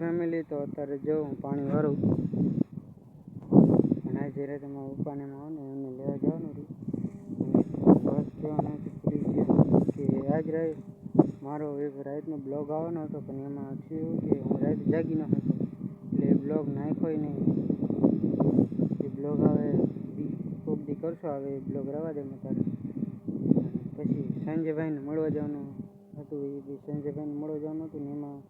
Family તો અત્યારે જો હું પાણી વાળું અને આજે રાતે મારા પપ્પાને આવે ને એમને લેવા જવાનું હતું બસ કહેવાનું પૂરી ગયો કે આજ રાત મારો એક રાતનો બ્લોગ આવવાનો હતો પણ એમાં થયું કે હું રાત જાગી ન હતો એટલે એ બ્લોગ નાખ્યો નહીં. એ બ્લોગ આવે કોક દી કરશો આવે એ બ્લોગ રવા દે તારે. પછી સંજયભાઈને મળવા જવાનું હતું એ બી સંજયભાઈને મળવા જવાનું હતું ને એમાં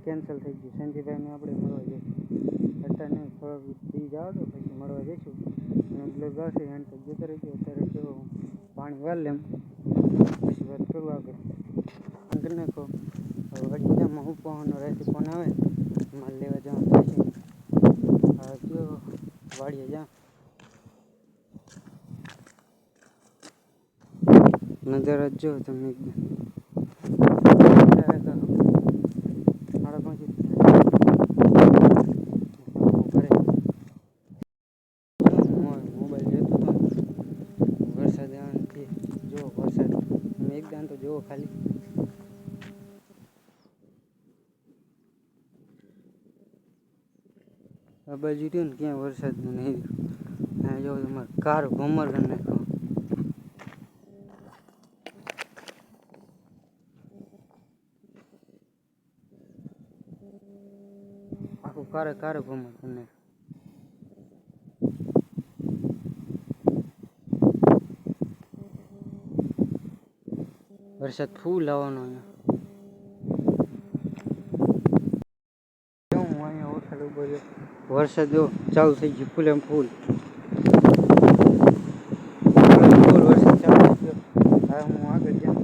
કેન્સલ થઈ ગયું. સંજયભાઈને આપણે મળવા જઈશું અત્યારે નહીં થોડોક દી જાઓ તો પછી મળવા જઈશું અને બ્લોગ આવશે એન્ડ તો જતો રહેજો. અત્યારે જો પાણી વાળ લેમ પછી વાત કરું આગળ કરી નાખો. હવે વડીજામાં હું પહોંચવાનો રાતે ફોન આવે મારે લેવા જવાનું થશે. હવે જો વાડીએ જા નજર જ જો તમે એકદમ મોબાઈલ જોતો હતો વરસાદ આવવાથી જો વરસાદ એકદમ તો જુઓ ખાલી આ બાજુ રહ્યું ને ક્યાં વરસાદ નહીં રહ્યો. જો તમારે કાર ભમર કરી નાખો. આખું કારે ભમર કરી નાખો. વરસાદ ફૂલ આવવાનો અહીંયા ઓછાડ ઉભો રહ્યો. વરસાદ જો ચાલુ થઈ ગયો ફૂલ એમ ફૂલ વરસાદ ચાલુ થઈ ગયો. હવે હું આગળ જાઉં.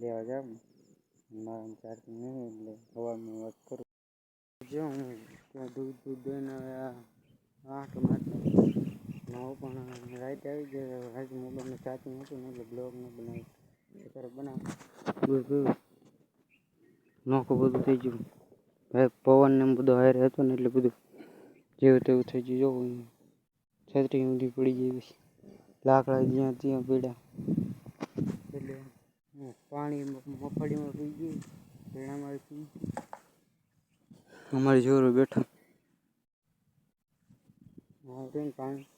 લેવા જાવ મારા ચાર્જિંગ નહીં એટલે હવામાં વાત કરું. જો હું ત્યાં દૂધ દઈને હવે આઠ મારતો પણ રાતે આવી ગયો. આજે મોબાઈલમાં ચાર્જિંગ હતું ને એટલે બ્લોગ ન બનાવ્યું. અત્યારે બનાવ નોખું બધું થઈ ગયું. હવે પવન ને બધું હારે હતું ને એટલે બધું જેવું તેવું થઈ ગયું. જોવું છત્રી ઊંધી પડી ગઈ. લાકડા જ્યાં ત્યાં પડ્યા એટલે પાણી મફળીમાં પી ગયું. ભેણામાં પી ગયું. અમારી જોરો બેઠા પાણી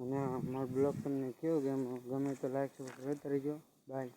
અને અમારો બ્લોગ તમને કેવો ગમે તો લાઈક સબસ્ક્રાઈબ કરજો. બાય.